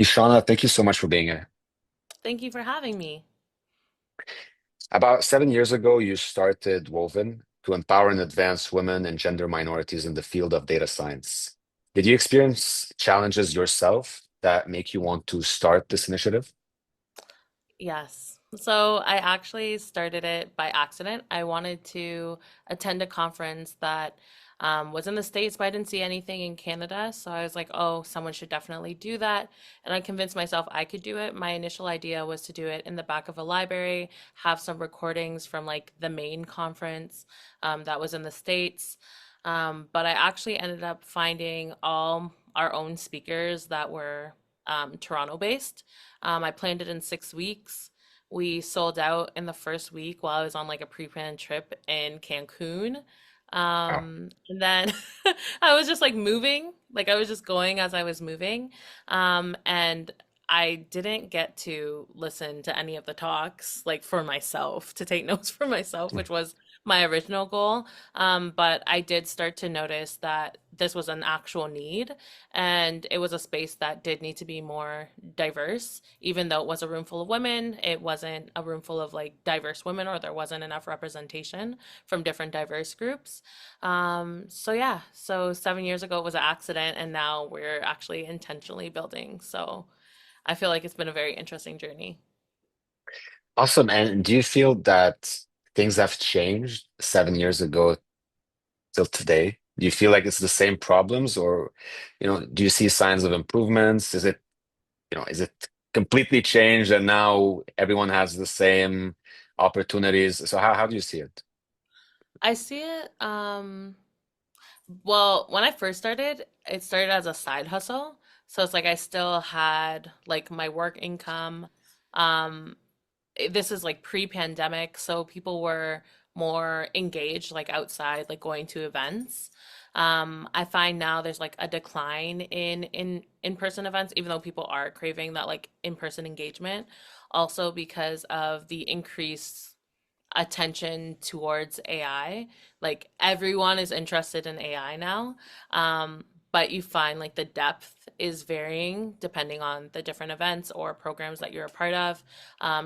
Kishawna, thank you so much for being here. Thank you for having me. About 7 years ago, you started Woven to empower and advance women and gender minorities in the field of data science. Did you experience challenges yourself that make you want to start this initiative? Yes. So I actually started it by accident. I wanted to attend a conference that was in the States, but I didn't see anything in Canada. So I was like, oh, someone should definitely do that. And I convinced myself I could do it. My initial idea was to do it in the back of a library, have some recordings from like the main conference that was in the States. But I actually ended up finding all our own speakers that were Toronto based. I planned it in 6 weeks. We sold out in the first week while I was on like a pre-planned trip in Cancun. Wow. And then I was just like moving, like I was just going as I was moving. And I didn't get to listen to any of the talks like for myself, to take notes for myself, which was my original goal. But I did start to notice that this was an actual need and it was a space that did need to be more diverse. Even though it was a room full of women, it wasn't a room full of like diverse women, or there wasn't enough representation from different diverse groups. So yeah, so 7 years ago it was an accident, and now we're actually intentionally building. So I feel like it's been a very interesting journey. Awesome. And do you feel that things have changed 7 years ago till today? Do you feel like it's the same problems or, do you see signs of improvements? Is it completely changed and now everyone has the same opportunities? So how do you see it? I see it. Well, when I first started, it started as a side hustle. So it's like I still had like my work income. Um, this is like pre-pandemic, so people were more engaged like outside, like going to events. I find now there's like a decline in-person events, even though people are craving that like in-person engagement, also because of the increased attention towards AI. Like everyone is interested in AI now. But you find like the depth is varying depending on the different events or programs that you're a part of.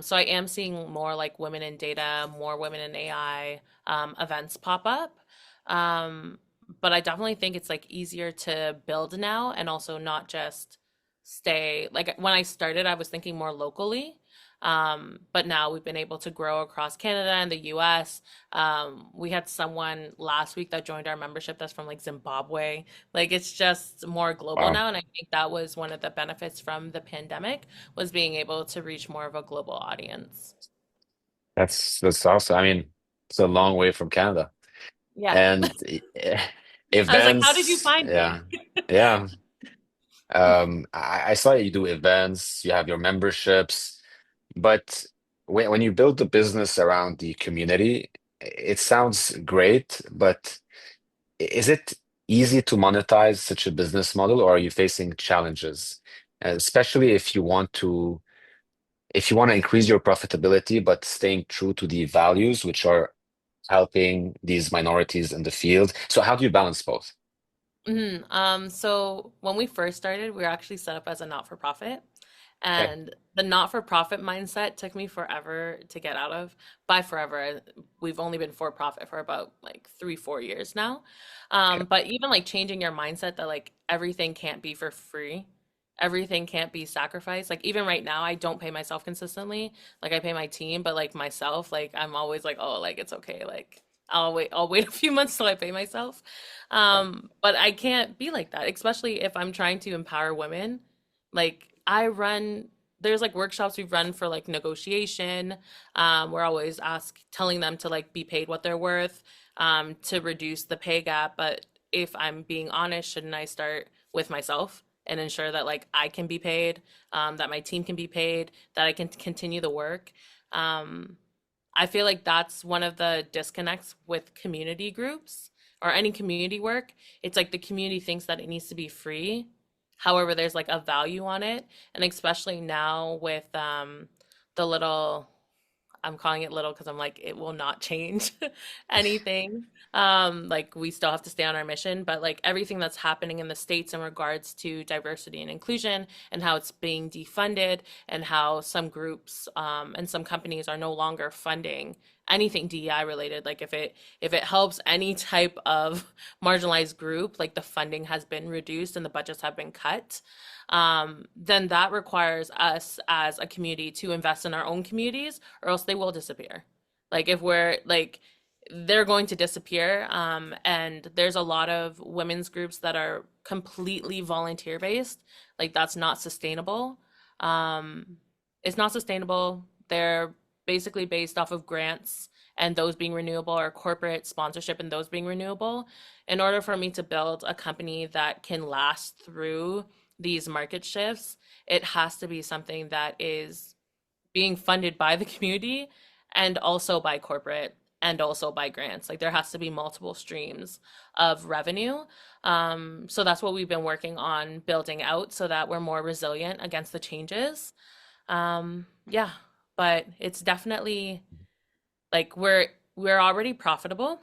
So I am seeing more like women in data, more women in AI events pop up. Um, but I definitely think it's like easier to build now and also not just stay like when I started, I was thinking more locally. But now we've been able to grow across Canada and the US. We had someone last week that joined our membership that's from like Zimbabwe. Like it's just more global Wow, now. And I think that was one of the benefits from the pandemic was being able to reach more of a global audience. that's awesome. I mean, it's a long way from Canada. Yeah. And I was like, how did you events, find me? yeah, yeah. I saw you do events, you have your memberships, but when you build the business around the community, it sounds great, but is it easy to monetize such a business model, or are you facing challenges? Especially if you want to increase your profitability, but staying true to the values which are helping these minorities in the field. So how do you balance both? So when we first started, we were actually set up as a not-for-profit. Okay. And the not-for-profit mindset took me forever to get out of. By forever, we've only been for profit for about like 3, 4 years now. Okay. But even like changing your mindset that like everything can't be for free, everything can't be sacrificed. Like even right now, I don't pay myself consistently. Like I pay my team, but like myself, like I'm always like, oh, like it's okay. Like I'll wait a few months till I pay myself. But I can't be like that, especially if I'm trying to empower women. Like there's like workshops we've run for like negotiation. We're always telling them to like be paid what they're worth, to reduce the pay gap. But if I'm being honest, shouldn't I start with myself and ensure that like I can be paid, that my team can be paid, that I can continue the work? Um, I feel like that's one of the disconnects with community groups or any community work. It's like the community thinks that it needs to be free. However, there's like a value on it. And especially now with the little I'm calling it little because I'm like, it will not change anything. Like we still have to stay on our mission, but like everything that's happening in the States in regards to diversity and inclusion and how it's being defunded and how some groups and some companies are no longer funding anything DEI related. Like if it helps any type of marginalized group, like the funding has been reduced and the budgets have been cut, then that requires us as a community to invest in our own communities, or else they will disappear. Like if we're like, they're going to disappear. And there's a lot of women's groups that are completely volunteer based. Like that's not sustainable. Um, it's not sustainable. They're basically based off of grants and those being renewable, or corporate sponsorship and those being renewable. In order for me to build a company that can last through these market shifts, it has to be something that is being funded by the community and also by corporate and also by grants. Like there has to be multiple streams of revenue. So that's what we've been working on building out so that we're more resilient against the changes. Yeah, but it's definitely like we're already profitable,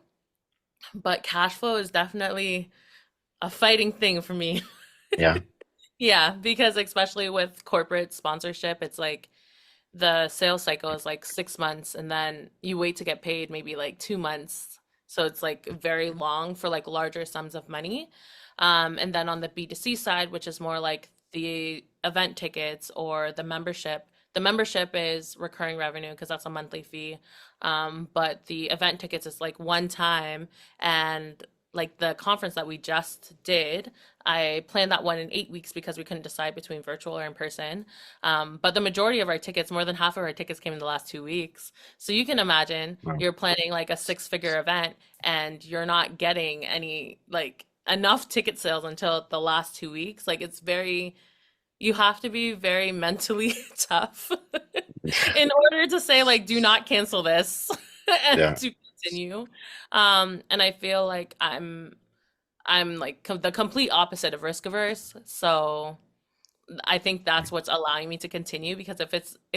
but cash flow is definitely a fighting thing for me. Yeah. Yeah, because especially with corporate sponsorship, it's like the sales cycle is like 6 months and then you wait to get paid maybe like 2 months. So it's like very long for like larger sums of money. And then on the B2C side, which is more like the event tickets or the membership is recurring revenue because that's a monthly fee. But the event tickets is like one time, and like the conference that we just did, I planned that one in 8 weeks because we couldn't decide between virtual or in person. But the majority of our tickets, more than half of our tickets came in the last 2 weeks. So you can imagine Wow. you're planning like a six-figure event and you're not getting any like enough ticket sales until the last 2 weeks. Like it's very, you have to be very mentally tough in order to say like, do not cancel this and Yeah. to continue. And I feel like I'm like the complete opposite of risk averse. So I think that's what's allowing me to continue, because if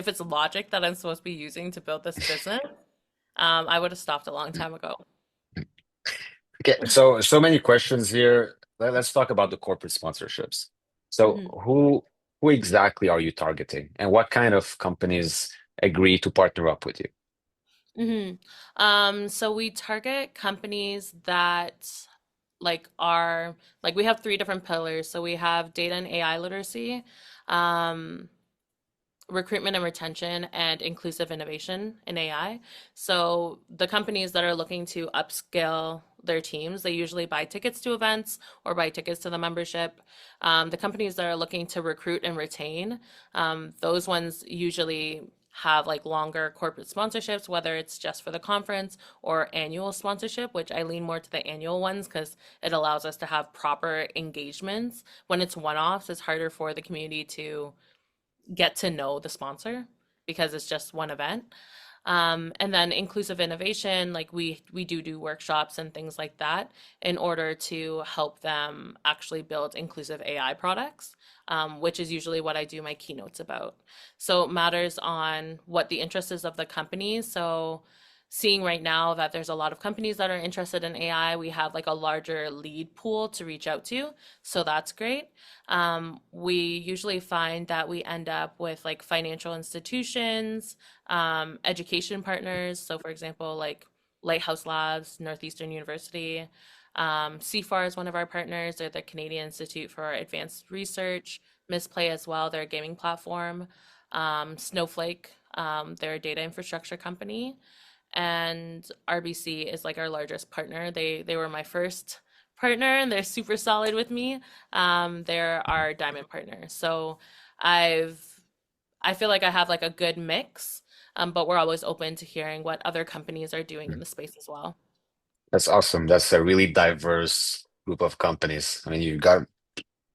it's logic that I'm supposed to be using to build this business, I would have stopped a long time ago. Okay, so many questions here. Let's talk about the corporate sponsorships. So hmm who exactly are you targeting, and what kind of companies agree to partner up with you? hmm so we target companies that like we have three different pillars. So we have data and AI literacy, um, recruitment and retention, and inclusive innovation in AI. So the companies that are looking to upskill their teams, they usually buy tickets to events or buy tickets to the membership. The companies that are looking to recruit and retain, those ones usually have like longer corporate sponsorships, whether it's just for the conference or annual sponsorship, which I lean more to the annual ones because it allows us to have proper engagements. When it's one-offs, it's harder for the community to get to know the sponsor because it's just one event. And then inclusive innovation, like we do workshops and things like that in order to help them actually build inclusive AI products, which is usually what I do my keynotes about. So it matters on what the interest is of the company. So seeing right now that there's a lot of companies that are interested in AI, we have like a larger lead pool to reach out to. So that's great. We usually find that we end up with like financial institutions, education partners. So, for example, like Lighthouse Labs, Northeastern University. CFAR is one of our partners. They're the Canadian Institute for Advanced Research. Misplay as well. They're a gaming platform. Snowflake, they're a data infrastructure company. And RBC is like our largest partner. They were my first partner and they're super solid with me. They're our diamond partner. So I've I feel like I have like a good mix, but we're always open to hearing what other companies are doing in the space as well. That's awesome. That's a really diverse group of companies. I mean, you got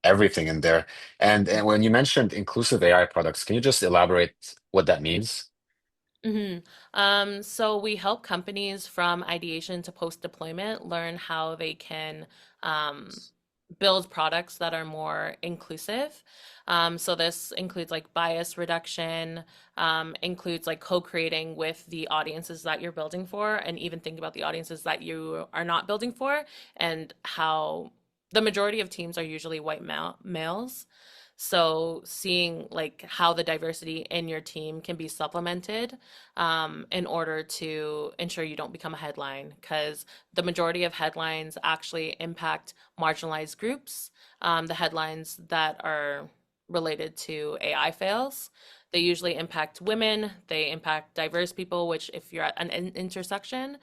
everything in there. And when you mentioned inclusive AI products, can you just elaborate what that means? hmm so we help companies from ideation to post deployment learn how they can um, build products that are more inclusive. So this includes like bias reduction, includes like co-creating with the audiences that you're building for, and even think about the audiences that you are not building for, and how the majority of teams are usually white males. So seeing like how the diversity in your team can be supplemented in order to ensure you don't become a headline, because the majority of headlines actually impact marginalized groups. The headlines that are related to AI fails, they usually impact women, they impact diverse people, which if you're at an intersection,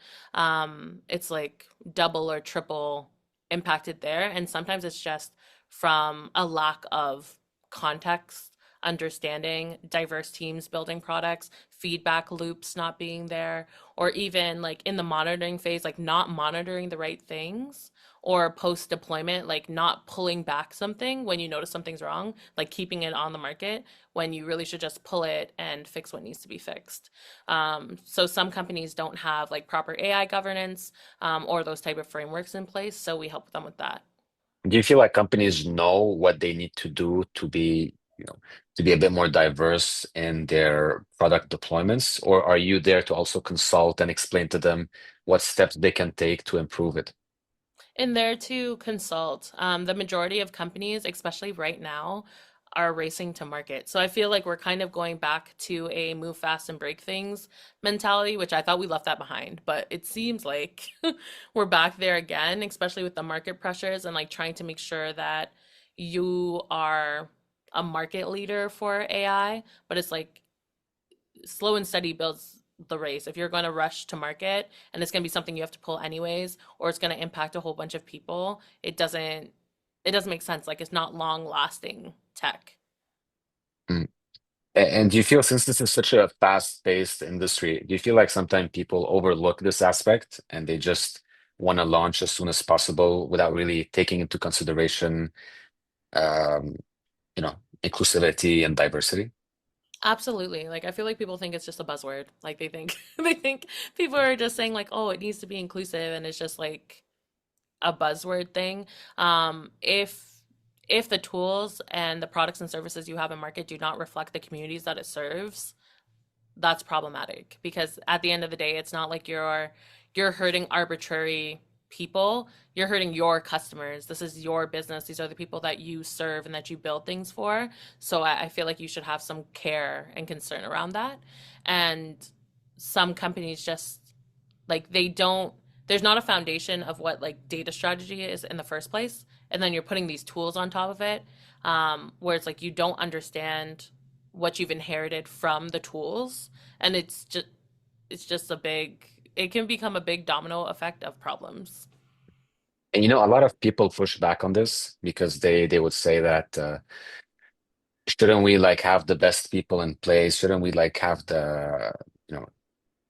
it's like double or triple impacted there. And sometimes it's just from a lack of context, understanding, diverse teams building products, feedback loops not being there, or even like in the monitoring phase, like not monitoring the right things, or post deployment, like not pulling back something when you notice something's wrong, like keeping it on the market when you really should just pull it and fix what needs to be fixed. So some companies don't have like proper AI governance or those type of frameworks in place. So we help them with that. Do you feel like companies know what they need to do to be, to be a bit more diverse in their product deployments, or are you there to also consult and explain to them what steps they can take to improve it? In there to consult. The majority of companies, especially right now, are racing to market. So I feel like we're kind of going back to a move fast and break things mentality, which I thought we left that behind. But it seems like we're back there again, especially with the market pressures and like trying to make sure that you are a market leader for AI. But it's like slow and steady builds the race. If you're going to rush to market and it's going to be something you have to pull anyways, or it's going to impact a whole bunch of people, it doesn't make sense. Like it's not long lasting tech. Mm. And do you feel, since this is such a fast-paced industry, do you feel like sometimes people overlook this aspect and they just want to launch as soon as possible without really taking into consideration, um, inclusivity and diversity? Absolutely. Like I feel like people think it's just a buzzword. Like they think they think people are just saying like, "Oh, it needs to be inclusive," and it's just like a buzzword thing. If the tools and the products and services you have in market do not reflect the communities that it serves, that's problematic, because at the end of the day it's not like you're hurting arbitrary people, you're hurting your customers. This is your business, these are the people that you serve and that you build things for. So I feel like you should have some care and concern around that. And some companies just like they don't, there's not a foundation of what like data strategy is in the first place, and then you're putting these tools on top of it, where it's like you don't understand what you've inherited from the tools, and it's just a big, it can become a big domino effect of problems. And a lot of people push back on this because they would say that shouldn't we like have the best people in place? Shouldn't we like have the, you know,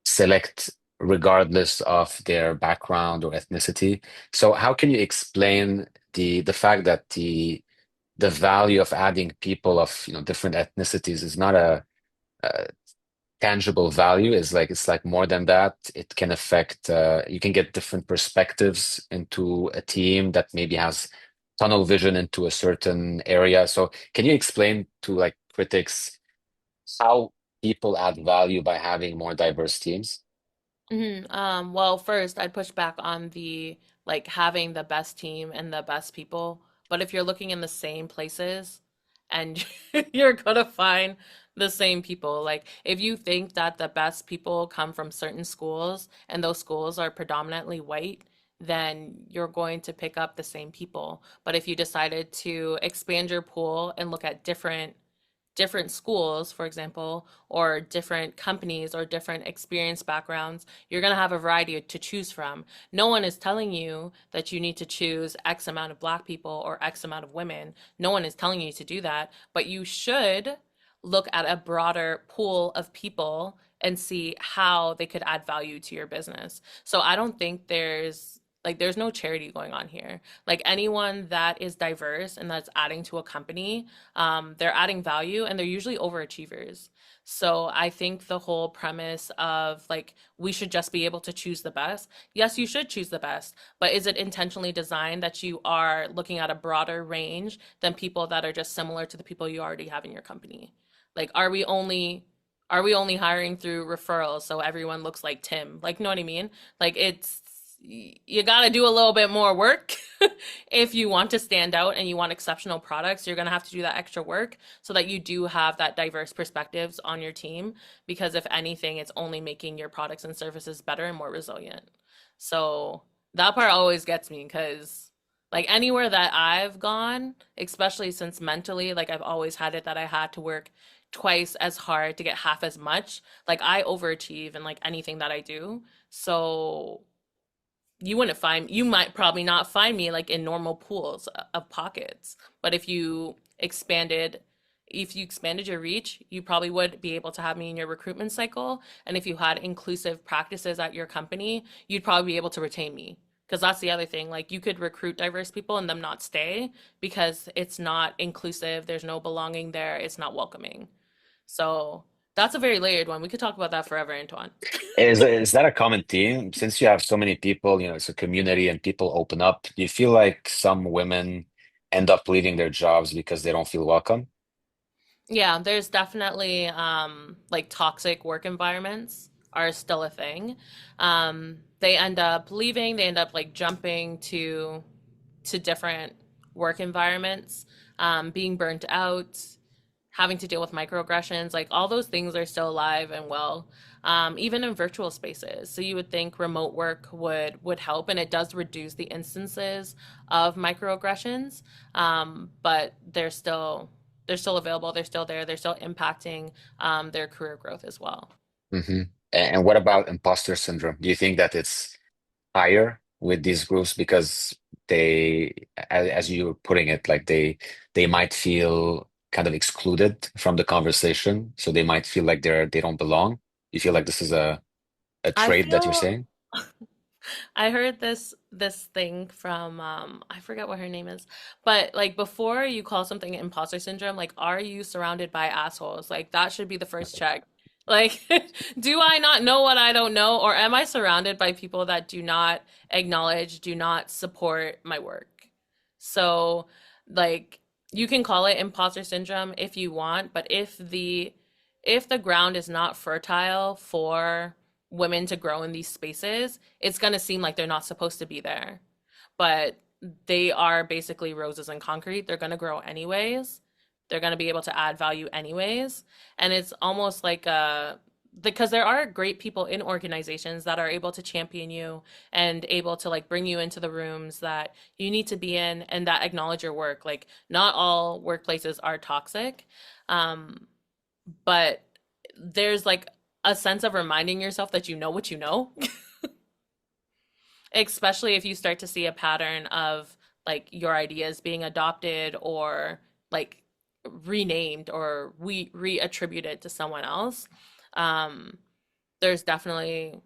select regardless of their background or ethnicity? So how can you explain the fact that the value of adding people of different ethnicities is not a tangible value, is like it's like more than that. It can affect, you can get different perspectives into a team that maybe has tunnel vision into a certain area. So can you explain to like critics how people add value by having more diverse teams? Well, first, I'd push back on the like having the best team and the best people. But if you're looking in the same places and you're gonna find the same people, like if you think that the best people come from certain schools and those schools are predominantly white, then you're going to pick up the same people. But if you decided to expand your pool and look at different schools, for example, or different companies or different experience backgrounds, you're going to have a variety to choose from. No one is telling you that you need to choose X amount of Black people or X amount of women. No one is telling you to do that, but you should look at a broader pool of people and see how they could add value to your business. So I don't think there's Like there's no charity going on here. Like anyone that is diverse and that's adding to a company, they're adding value and they're usually overachievers. So I think the whole premise of like we should just be able to choose the best. Yes, you should choose the best, but is it intentionally designed that you are looking at a broader range than people that are just similar to the people you already have in your company? Like are we only hiring through referrals so everyone looks like Tim? Like, you know what I mean? Like it's you got to do a little bit more work if you want to stand out and you want exceptional products. You're going to have to do that extra work so that you do have that diverse perspectives on your team, because if anything it's only making your products and services better and more resilient. So that part always gets me because like anywhere that I've gone, especially since mentally, like I've always had it that I had to work twice as hard to get half as much. Like I overachieve in like anything that I do. So you might probably not find me like in normal pools of pockets. But if you expanded your reach, you probably would be able to have me in your recruitment cycle. And if you had inclusive practices at your company, you'd probably be able to retain me. Because that's the other thing. Like you could recruit diverse people and them not stay because it's not inclusive. There's no belonging there. It's not welcoming. So that's a very layered one. We could talk about that forever, Antoine. Is that a common theme? Since you have so many people, it's a community and people open up. Do you feel like some women end up leaving their jobs because they don't feel welcome? Yeah, there's definitely like toxic work environments are still a thing. They end up leaving, they end up like jumping to different work environments, being burnt out, having to deal with microaggressions, like all those things are still alive and well, even in virtual spaces. So you would think remote work would help, and it does reduce the instances of microaggressions, but they're still available, they're still there, they're still impacting their career growth as well. Hmm. And what about imposter syndrome? Do you think that it's higher with these groups because as you were putting it, like they might feel kind of excluded from the conversation, so they might feel like they don't belong. You feel like this is a I trait that you're feel saying? I heard this thing from I forget what her name is. But like before you call something imposter syndrome, like are you surrounded by assholes? Like that should be the first check. Like do I not know what I don't know, or am I surrounded by people that do not acknowledge, do not support my work? So like you can call it imposter syndrome if you want, but if the ground is not fertile for women to grow in these spaces, it's going to seem like they're not supposed to be there. But they are basically roses and concrete. They're going to grow anyways. They're going to be able to add value anyways. And it's almost like because there are great people in organizations that are able to champion you and able to like bring you into the rooms that you need to be in and that acknowledge your work. Like not all workplaces are toxic. But there's like a sense of reminding yourself that you know what you know, especially if you start to see a pattern of like your ideas being adopted or like renamed or we reattributed to someone else. Um, there's definitely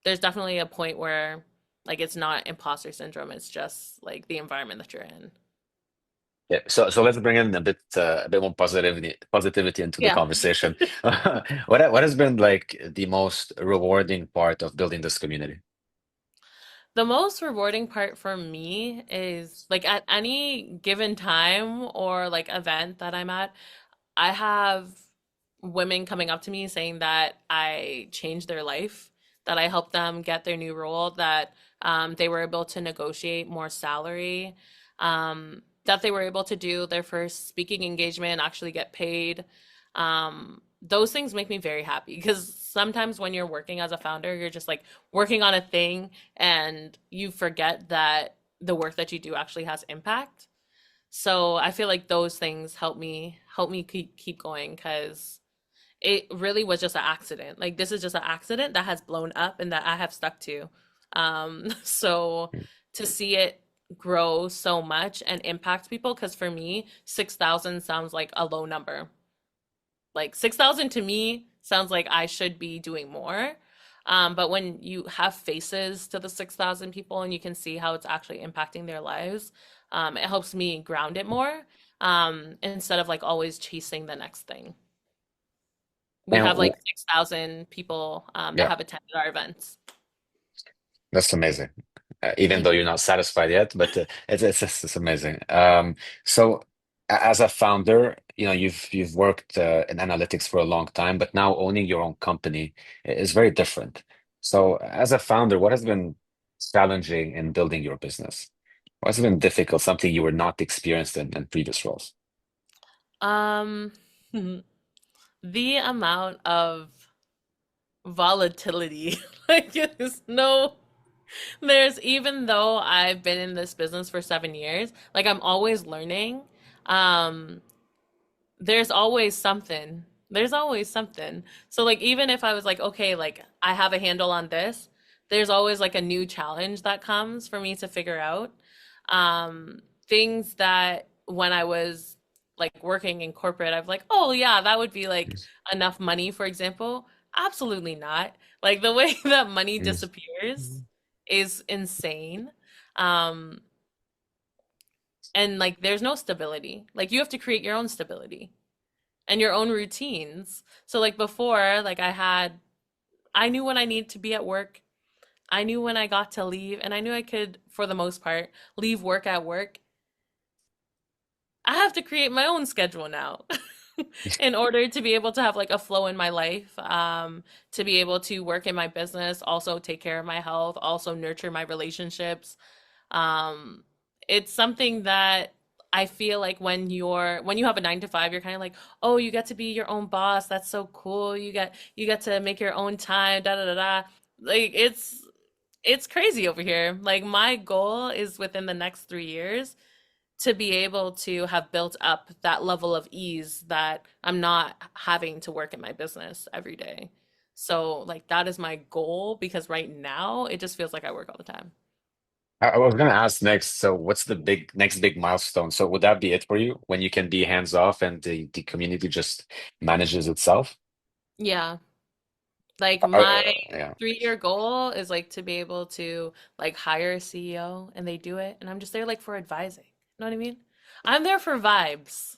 a point where like it's not imposter syndrome, it's just like the environment that you're in. Yeah. So let's bring in a bit more positivity into the Yeah. conversation. What has been like the most rewarding part of building this community? The most rewarding part for me is like at any given time or like event that I'm at, I have women coming up to me saying that I changed their life, that I helped them get their new role, that they were able to negotiate more salary, that they were able to do their first speaking engagement, actually get paid. Those things make me very happy because sometimes when you're working as a founder, you're just like working on a thing and you forget that the work that you do actually has impact. So I feel like those things help me keep going because it really was just an accident. Like this is just an accident that has blown up and that I have stuck to. So to see it grow so much and impact people, because for me, 6,000 sounds like a low number. Like 6,000 to me sounds like I should be doing more. But when you have faces to the 6,000 people and you can see how it's actually impacting their lives, it helps me ground it more, instead of like always chasing the next thing. We And have like 6,000 people that yeah, have attended our events. that's amazing. Even though Thank you're you. not satisfied yet, but it's amazing. So as a founder, you've worked in analytics for a long time, but now owning your own company is very different. So as a founder, what has been challenging in building your business? What's been difficult, something you were not experienced in previous roles? Um, the amount of volatility, like even though I've been in this business for 7 years, like I'm always learning. Um, there's always something. There's always something. So like even if I was like, okay, like I have a handle on this, there's always like a new challenge that comes for me to figure out. Things that when I was like working in corporate, I've like, oh yeah, that would be like enough money, for example. Absolutely not. Like the way that money disappears Mm. is insane. Um, and like there's no stability. Like you have to create your own stability and your own routines. So like before, like I knew when I needed to be at work. I knew when I got to leave, and I knew I could, for the most part, leave work at work. I have to create my own schedule now in order to be able to have like a flow in my life, to be able to work in my business, also take care of my health, also nurture my relationships. Um, it's something that I feel like when you have a 9 to 5, you're kind of like, oh, you get to be your own boss. That's so cool. You get to make your own time. Da da da da. Like it's crazy over here. Like my goal is within the next 3 years to be able to have built up that level of ease that I'm not having to work in my business every day. So like that is my goal because right now it just feels like I work all the time. I was gonna ask next, so what's the next big milestone? So would that be it for you when you can be hands off and the community just manages itself? Yeah. Like my Yeah. 3 year goal is like to be able to like hire a CEO and they do it and I'm just there like for advising. You know what I mean? I'm there for vibes.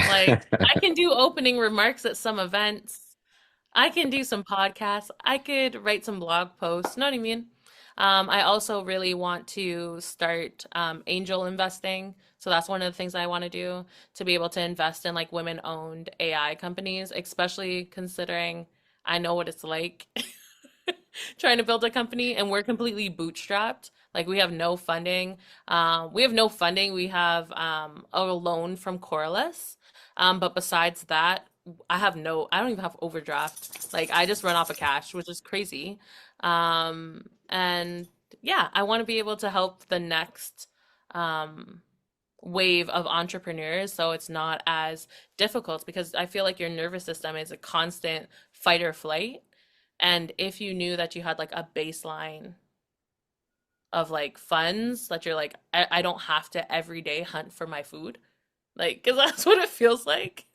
Like I can do opening remarks at some events. I can do some podcasts. I could write some blog posts. Know what I mean? I also really want to start angel investing. So that's one of the things I want to do to be able to invest in like women-owned AI companies, especially considering I know what it's like trying to build a company and we're completely bootstrapped. Like we have no funding. We have no funding. We have a loan from Coreless. But besides that, I don't even have overdraft. Like I just run off of cash, which is crazy. And yeah, I want to be able to help the next um, wave of entrepreneurs so it's not as difficult because I feel like your nervous system is a constant fight or flight. And if you knew that you had like a baseline of like funds that you're like, I don't have to every day hunt for my food, like, because that's what it feels like.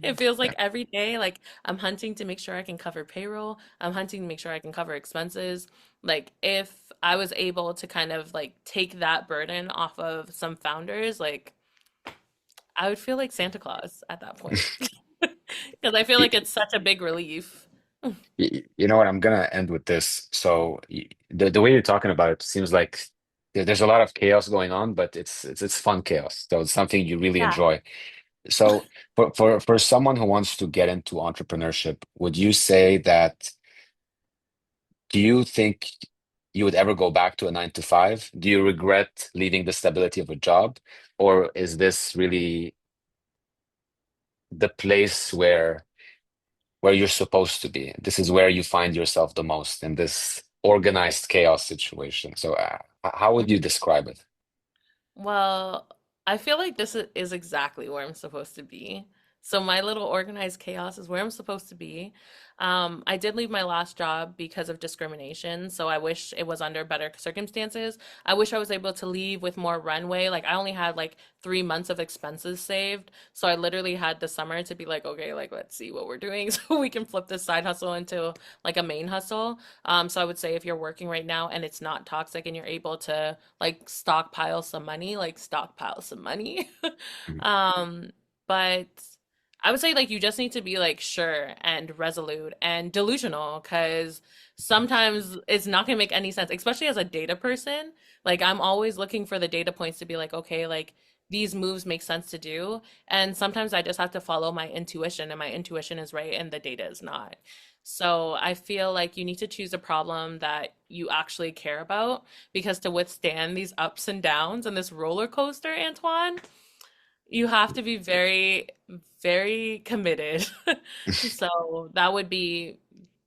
It feels like every day, like I'm hunting to make sure I can cover payroll. I'm hunting to make sure I can cover expenses. Like, if I was able to kind of like take that burden off of some founders, like I would feel like Santa Claus at that point. Because I feel You, like it's such a big relief. you know what? I'm gonna end with this. So the way you're talking about it seems like there's a lot of chaos going on, but it's fun chaos. So it's something you really Yeah. enjoy. So for someone who wants to get into entrepreneurship, would you say that do you think you would ever go back to a 9 to 5? Do you regret leaving the stability of a job? Or is this really the place where you're supposed to be? This is where you find yourself the most in this organized chaos situation. So how would you describe it? Well, I feel like this is exactly where I'm supposed to be. So my little organized chaos is where I'm supposed to be. I did leave my last job because of discrimination, so I wish it was under better circumstances. I wish I was able to leave with more runway. Like I only had like 3 months of expenses saved, so I literally had the summer to be like, okay, like let's see what we're doing so we can flip this side hustle into like a main hustle. So I would say if you're working right now and it's not toxic and you're able to like stockpile some money. Mhm. Um, but I would say like you just need to be like sure and resolute and delusional because sometimes it's not gonna make any sense, especially as a data person. Like I'm always looking for the data points to be like, okay, like these moves make sense to do. And sometimes I just have to follow my intuition, and my intuition is right and the data is not. So I feel like you need to choose a problem that you actually care about because to withstand these ups and downs and this roller coaster, Antoine, you have to be very, very committed. So that would be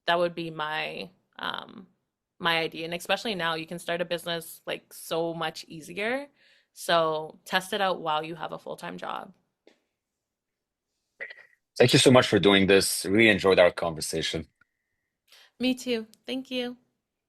my my idea. And especially now you can start a business like so much easier. So test it out while you have a full-time job. Thank you so much for doing this. Really enjoyed our conversation. Me too. Thank you.